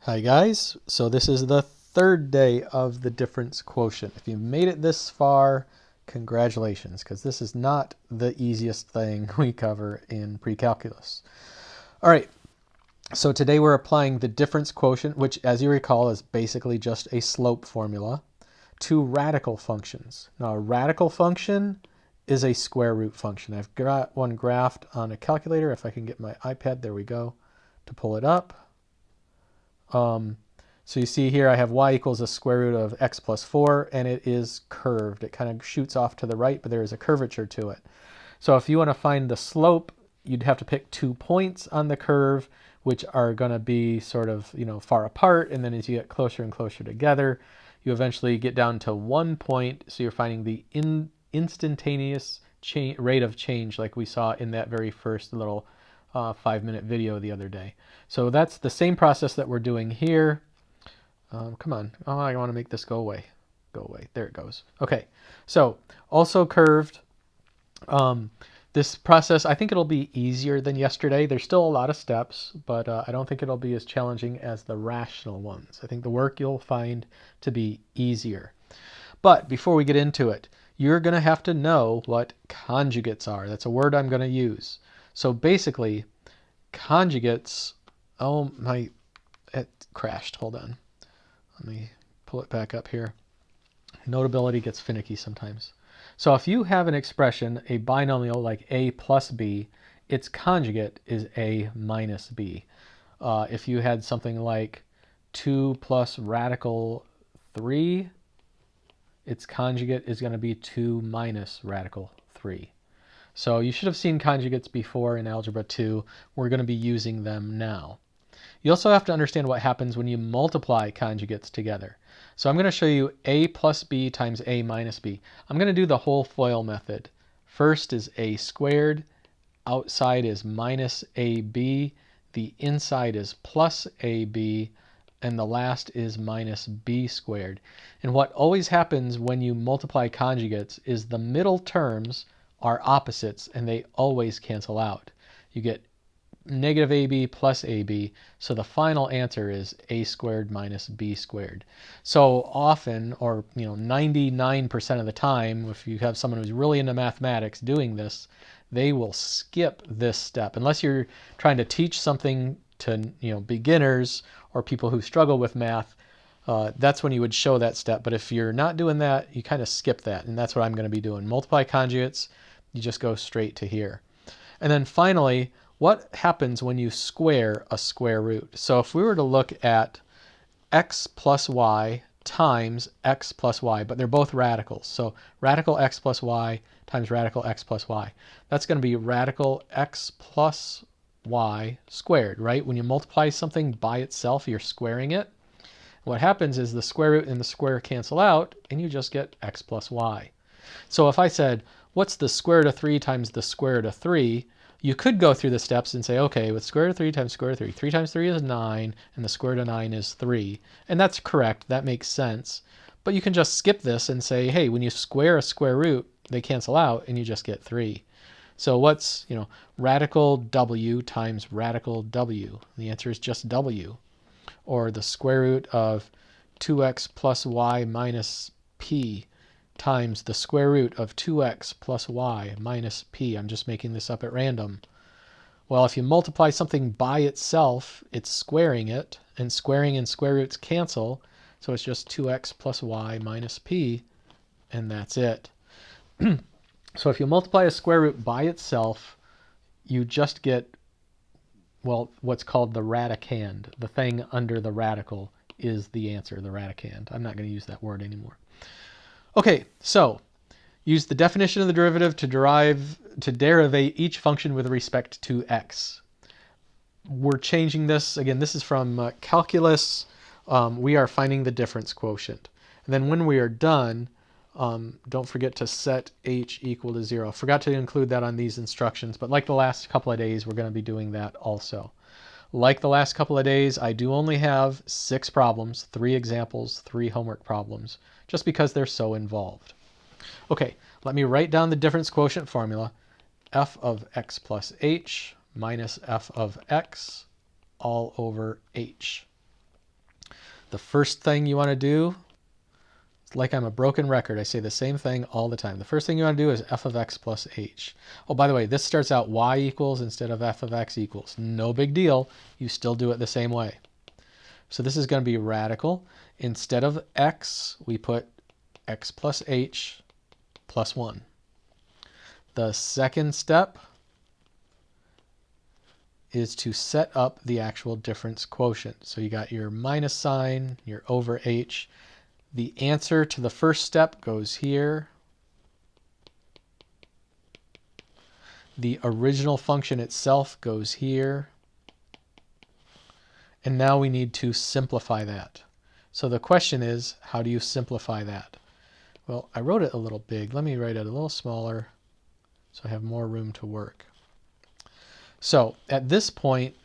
Hi guys, so this is the third day of the difference quotient. If you've made it this far, congratulations, because this is not the easiest thing we cover in pre-calculus. All right, so today we're applying the difference quotient, which as you recall is basically just a slope formula, to radical functions. Now a radical function is a square root function. I've got one graphed on a calculator. If I can get my iPad, there we go, to pull it up. So you see here I have y equals the square root of x plus 4, and it is curved. It kind of shoots off to the right, but there is a curvature to it. So if you want to find the slope, you'd have to pick 2 points on the curve, which are going to be sort of, far apart, and then as you get closer and closer together, you eventually get down to 1 point, so you're finding the instantaneous rate of change like we saw in that very first little 5-minute video the other day. So that's the same process that we're doing here. Come on. Oh, I want to make this go away. Go away. There it goes. Okay. So also curved. This process, I think it'll be easier than yesterday. There's still a lot of steps, but I don't think it'll be as challenging as the rational ones. I think the work you'll find to be easier. But before we get into it, you're going to have to know what conjugates are. That's a word I'm going to use. So basically, conjugates, it crashed. Hold on. Let me pull it back up here. Notability gets finicky sometimes. So if you have an expression, a binomial like a plus b, its conjugate is a minus b. If you had something like 2 plus radical 3, its conjugate is going to be 2 minus radical 3. So you should have seen conjugates before in Algebra 2. We're going to be using them now. You also have to understand what happens when you multiply conjugates together. So I'm going to show you a plus b times a minus b. I'm going to do the whole FOIL method. First is a squared, outside is minus ab, the inside is plus ab, and the last is minus b squared. And what always happens when you multiply conjugates is the middle terms are opposites and they always cancel out. You get negative ab plus ab, so the final answer is a squared minus b squared. So often, or 99% of the time, if you have someone who's really into mathematics doing this, they will skip this step. Unless you're trying to teach something to beginners or people who struggle with math, that's when you would show that step. But if you're not doing that, you kind of skip that, and that's what I'm going to be doing. Multiply conjugates, you just go straight to here. And then finally, what happens when you square a square root? So if we were to look at x plus y times x plus y, but they're both radicals. So radical x plus y times radical x plus y. That's going to be radical x plus y squared, right? When you multiply something by itself, you're squaring it. What happens is the square root and the square cancel out, and you just get x plus y. So if I said, what's the square root of 3 times the square root of 3? You could go through the steps and say, okay, with square root of 3 times square root of 3, 3 times 3 is 9, and the square root of 9 is 3. And that's correct. That makes sense. But you can just skip this and say, hey, when you square a square root, they cancel out, and you just get 3. So what's, radical w times radical w? The answer is just w. Or the square root of 2x plus y minus p times the square root of 2x plus y minus p. I'm just making this up at random. Well, if you multiply something by itself, it's squaring it, and squaring and square roots cancel, so it's just 2x plus y minus p, and that's it. So if you multiply a square root by itself, you just get, well, what's called the radicand. The thing under the radical is the answer, the radicand. I'm not going to use that word anymore. Okay, so use the definition of the derivative to derivate each function with respect to x. We're changing this. Again, this is from calculus. We are finding the difference quotient. And then when we are done, don't forget to set h equal to 0. Forgot to include that on these instructions, but like the last couple of days, we're going to be doing that also. Like the last couple of days, I do only have 6 problems, 3 examples, 3 homework problems, just because they're so involved. Okay, let me write down the difference quotient formula. F of x plus h minus f of x all over h. The first thing you want to do, it's like I'm a broken record. I say the same thing all the time. The first thing you want to do is f of x plus h. Oh, by the way, this starts out y equals instead of f of x equals. No big deal. You still do it the same way. So this is going to be radical. Instead of x, we put x plus h plus 1. The second step is to set up the actual difference quotient. So you got your minus sign, your over h. The answer to the first step goes here. The original function itself goes here. And now we need to simplify that. So the question is, how do you simplify that? Well, I wrote it a little big. Let me write it a little smaller so I have more room to work. So at this point,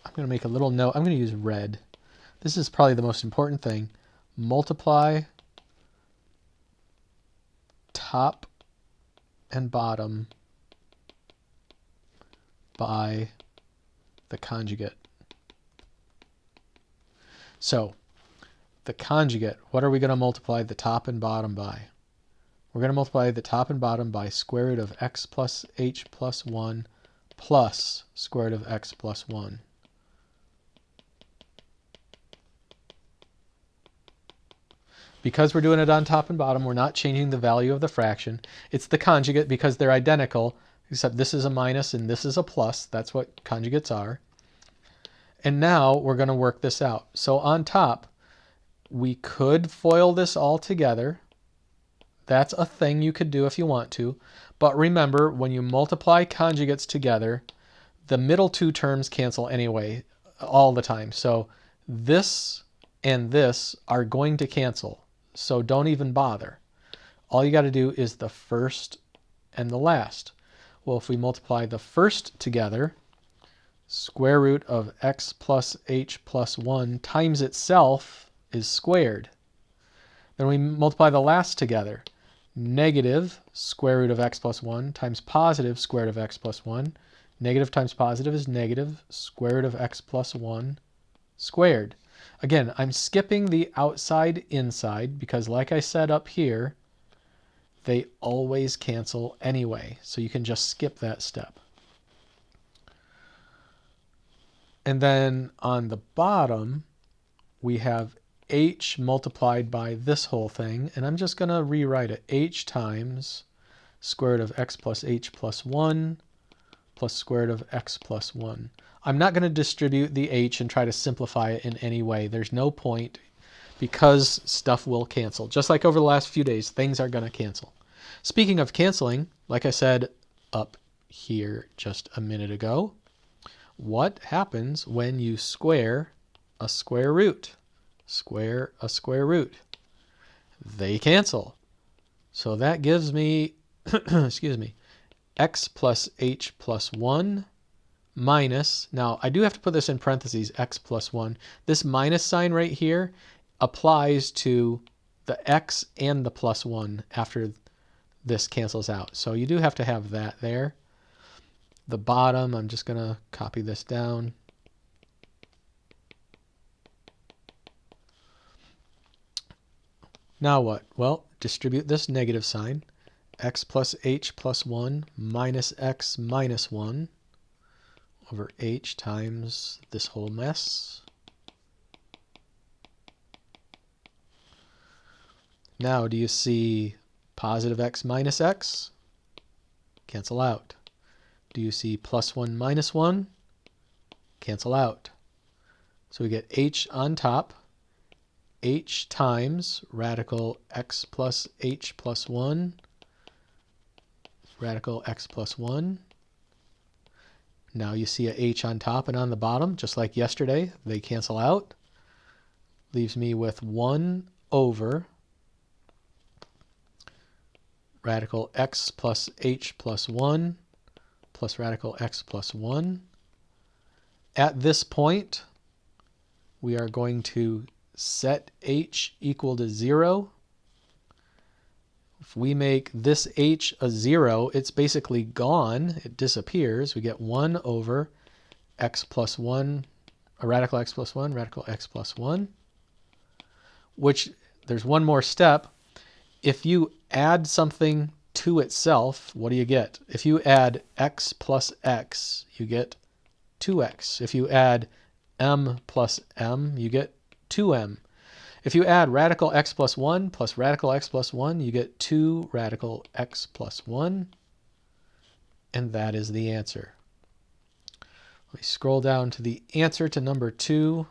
I'm going to make a little note. I'm going to use red. This is probably the most important thing. Multiply top and bottom by the conjugate. So the conjugate, what are we going to multiply the top and bottom by? We're going to multiply the top and bottom by square root of x plus h plus 1 plus square root of x plus 1. Because we're doing it on top and bottom, we're not changing the value of the fraction. It's the conjugate because they're identical, except this is a minus and this is a plus. That's what conjugates are. And now we're going to work this out. So on top, we could FOIL this all together. That's a thing you could do if you want to. But remember, when you multiply conjugates together, the middle two terms cancel anyway, all the time. So this and this are going to cancel. So don't even bother. All you got to do is the first and the last. Well, if we multiply the first together, square root of x plus h plus 1 times itself is squared. Then we multiply the last together. Negative square root of x plus 1 times positive square root of x plus 1. Negative times positive is negative square root of x plus 1 squared. Again, I'm skipping the outside inside because like I said up here, they always cancel anyway. So you can just skip that step. And then on the bottom, we have h multiplied by this whole thing, and I'm just going to rewrite it. H times square root of x plus h plus 1 plus square root of x plus 1. I'm not going to distribute the h and try to simplify it in any way. There's no point because stuff will cancel. Just like over the last few days, things are going to cancel. Speaking of canceling, like I said up here just a minute ago, what happens when you square a square root? Square a square root. They cancel. So that gives me, excuse me, x plus h plus 1 minus, now I do have to put this in parentheses, x plus 1. This minus sign right here applies to the x and the plus 1 after this cancels out. So you do have to have that there. The bottom, I'm just going to copy this down. Now what? Well, distribute this negative sign. X plus h plus 1 minus x minus 1 over h times this whole mess. Now, do you see positive x minus x? Cancel out. Do you see plus 1 minus 1? Cancel out. So we get h on top. H times radical x plus h plus 1, radical x plus 1. Now you see a h on top and on the bottom, just like yesterday. They cancel out. Leaves me with 1 over radical x plus h plus 1 plus radical x plus 1. At this point, we are going to set h equal to 0. If we make this h a 0, it's basically gone. It disappears. We get 1 over x plus 1, a radical x plus 1, radical x plus 1. which there's one more step. If you add something to itself, what do you get? If you add x plus x, you get 2x. If you add m plus m, you get 2m. If you add radical x plus 1 plus radical x plus 1, you get 2 radical x plus 1. And that is the answer. Let me scroll down to the answer to number 2.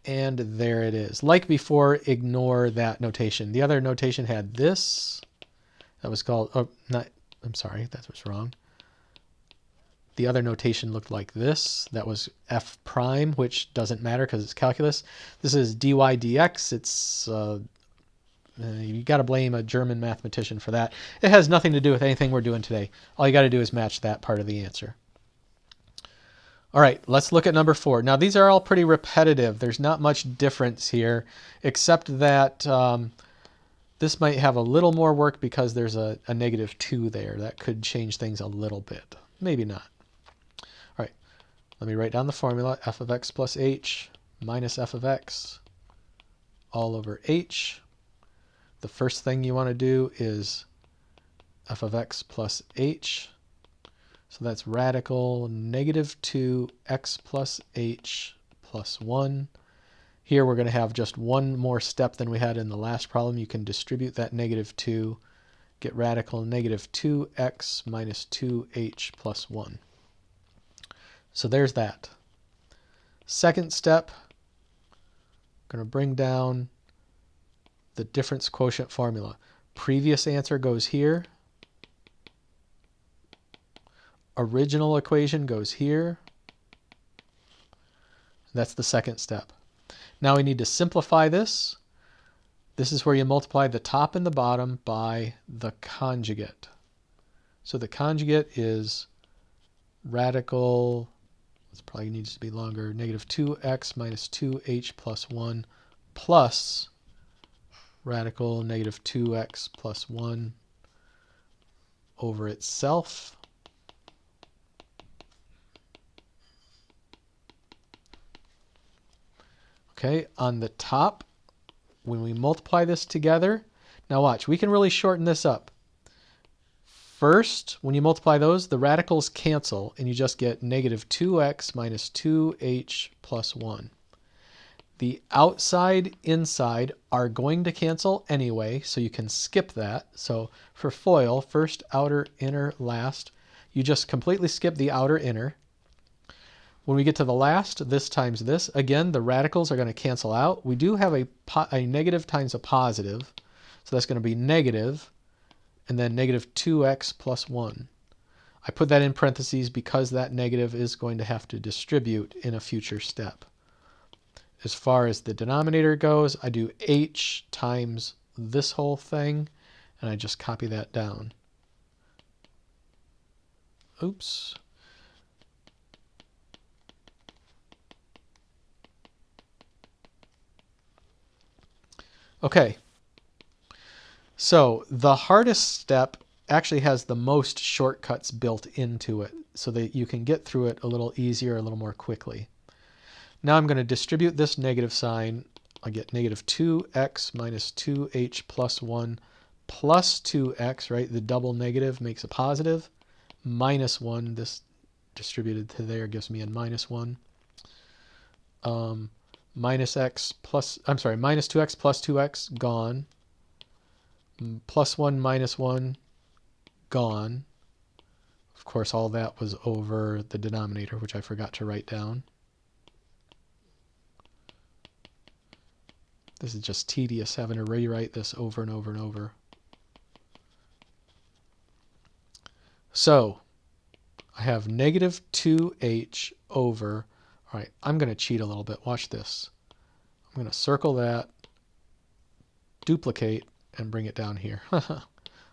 And there it is. Like before, ignore that notation. The other notation had this. That was called, oh, not, I'm sorry, that was wrong. The other notation looked like this. That was f prime, which doesn't matter because it's calculus. This is dy dx. It's, you got to blame a German mathematician for that. It has nothing to do with anything we're doing today. All you got to do is match that part of the answer. All right, let's look at number 4. Now, these are all pretty repetitive. There's not much difference here, except that this might have a little more work because there's a -2 there. That could change things a little bit. Maybe not. All right, let me write down the formula. F of x plus h minus f of x all over h. The first thing you want to do is f of x plus h. So that's radical -2 x plus h plus 1. Here we're going to have just one more step than we had in the last problem. You can distribute that -2, get radical -2x minus 2h plus 1. So there's that. Second step, I'm going to bring down the difference quotient formula. Previous answer goes here. Original equation goes here. That's the second step. Now we need to simplify this. This is where you multiply the top and the bottom by the conjugate. So the conjugate is radical, this probably needs to be longer, -2x minus 2h plus 1 plus radical -2x plus 1 over itself. Okay, on the top, when we multiply this together, now watch, we can really shorten this up. First, when you multiply those, the radicals cancel, and you just get -2x minus 2h plus 1. The outside, inside are going to cancel anyway, so you can skip that. So for FOIL, first, outer, inner, last, you just completely skip the outer, inner. When we get to the last, this times this, again, the radicals are going to cancel out. We do have a negative times a positive, so that's going to be negative, and then -2x plus 1. I put that in parentheses because that negative is going to have to distribute in a future step. As far as the denominator goes, I do h times this whole thing, and I just copy that down. Oops. Okay, so the hardest step actually has the most shortcuts built into it so that you can get through it a little easier, a little more quickly. Now I'm going to distribute this negative sign. I get -2x minus 2h plus 1 plus 2x, right? The double negative makes a positive. Minus 1, this distributed to there gives me a -1. Minus x plus, I'm sorry, minus 2x plus 2x, gone. Plus 1 minus 1, gone. Of course, all that was over the denominator, which I forgot to write down. This is just tedious having to rewrite this over and over and over. So I have -2h over, all right, I'm going to cheat a little bit. Watch this. I'm going to circle that, duplicate, and bring it down here.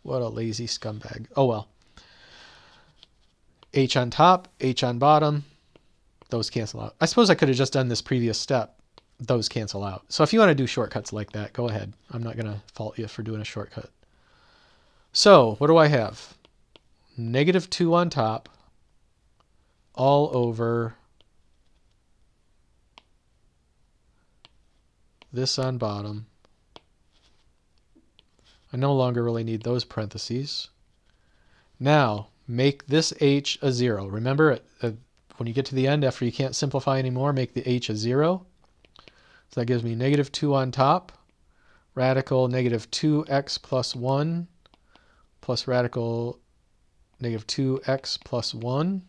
What a lazy scumbag. Oh well. H on top, H on bottom, those cancel out. I suppose I could have just done this previous step. Those cancel out. So if you want to do shortcuts like that, go ahead. I'm not going to fault you for doing a shortcut. So what do I have? -2 on top, all over this on bottom. I no longer really need those parentheses. Now, make this h a 0. Remember, when you get to the end, after you can't simplify anymore, make the h a 0. So that gives me negative 2 on top, radical negative 2x plus 1, plus radical negative 2x plus 1.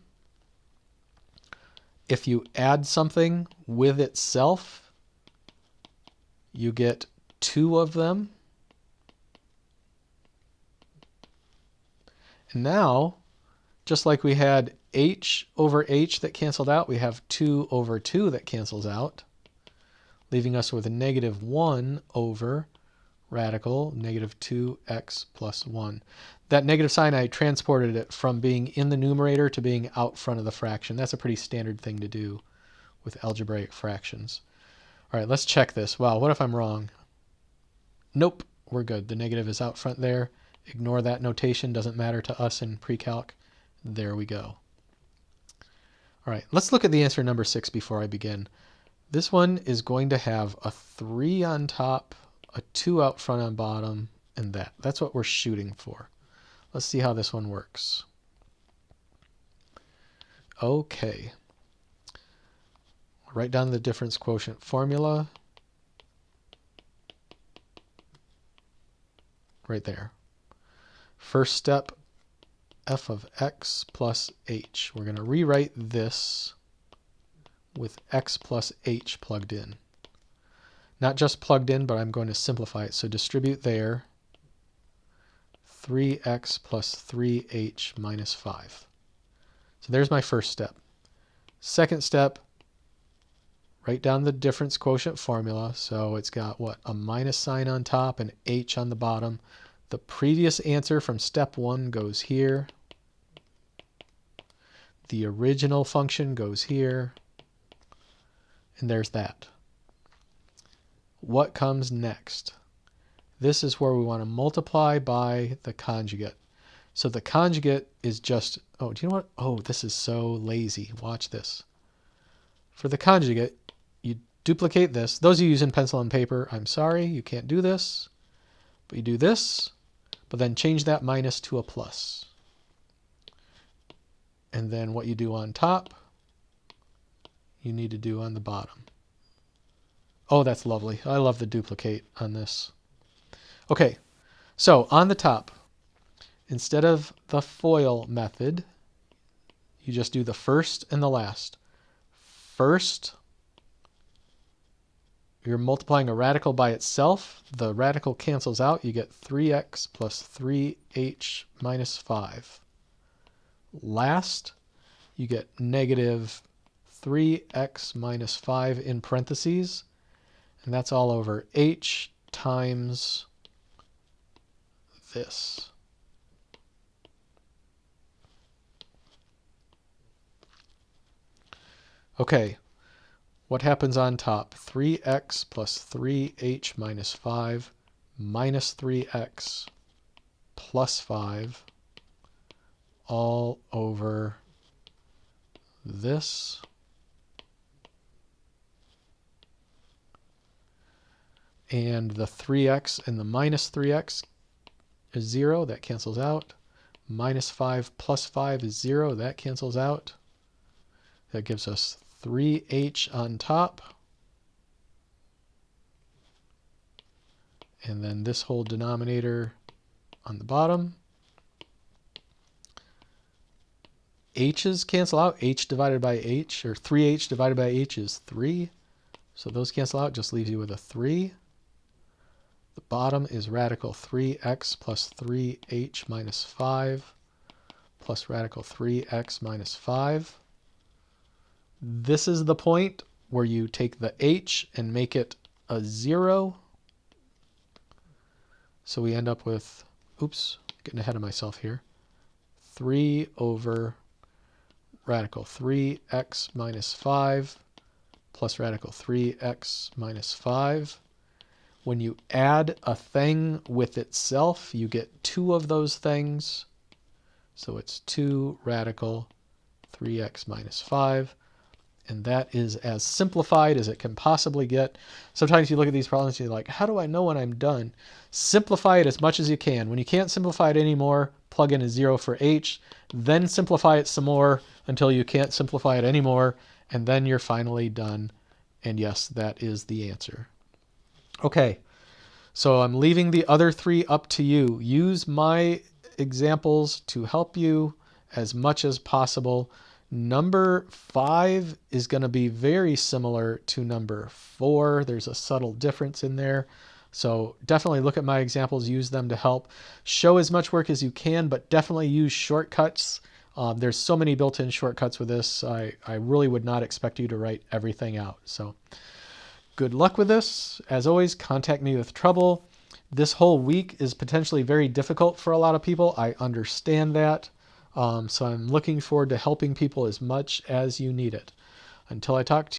If you add something with itself, you get 2 of them. And now, just like we had h over h that canceled out, we have 2 over 2 that cancels out, leaving us with a negative 1 over radical negative 2x plus 1. That negative sign, I transported it from being in the numerator to being out front of the fraction. That's a pretty standard thing to do with algebraic fractions. All right, let's check this. Wow, what if I'm wrong? Nope, we're good. The negative is out front there. Ignore that notation, doesn't matter to us in pre-calc. There we go. All right, let's look at the answer number 6 before I begin. This one is going to have a 3 on top, a 2 out front on bottom, and that. That's what we're shooting for. Let's see how this one works. Okay. Write down the difference quotient formula. Right there. First step, f of x plus h. We're going to rewrite this with x plus h plugged in. Not just plugged in, but I'm going to simplify it. So distribute there, 3x plus 3h minus 5. So there's my first step. Second step, write down the difference quotient formula. So it's got what? A minus sign on top and h on the bottom. The previous answer from step 1 goes here. The original function goes here. And there's that. What comes next? This is where we want to multiply by the conjugate. So the conjugate is just, oh, do you know what? Oh, this is so lazy. Watch this. For the conjugate, you duplicate this. Those of you using pencil and paper, I'm sorry, you can't do this. But you do this, but then change that minus to a plus. And then what you do on top, you need to do on the bottom. Oh, that's lovely. I love the duplicate on this. Okay, so on the top, instead of the FOIL method, you just do the first and the last. First, you're multiplying a radical by itself. The radical cancels out. You get 3x plus 3h minus 5. Last, you get negative 3x minus 5 in parentheses. And that's all over h times this. Okay, what happens on top? 3x plus 3h minus 5 minus 3x plus 5 all over this. And the 3x and the minus 3x is 0. That cancels out. Minus 5 plus 5 is 0. That cancels out. That gives us 3h on top. And then this whole denominator on the bottom. H's cancel out. H divided by h, or 3h divided by h is 3. So those cancel out. Just leaves you with a 3. The bottom is radical 3x plus 3h minus 5 plus radical 3x minus 5. This is the point where you take the h and make it a 0. So we end up with, oops, getting ahead of myself here, 3 over radical 3x minus 5 plus radical 3x minus 5. When you add a thing with itself, you get 2 of those things. So it's 2 radical 3x minus 5. And that is as simplified as it can possibly get. Sometimes you look at these problems and you're like, how do I know when I'm done? Simplify it as much as you can. When you can't simplify it anymore, plug in a 0 for h, then simplify it some more until you can't simplify it anymore, and then you're finally done. And yes, that is the answer. Okay, so I'm leaving the other 3 up to you. Use my examples to help you as much as possible. Number 5 is going to be very similar to number 4. There's a subtle difference in there. So definitely look at my examples, use them to help. Show as much work as you can, but definitely use shortcuts. There's so many built-in shortcuts with this. I really would not expect you to write everything out. So good luck with this. As always, contact me with trouble. This whole week is potentially very difficult for a lot of people. I understand that. So I'm looking forward to helping people as much as you need it. Until I talk to you.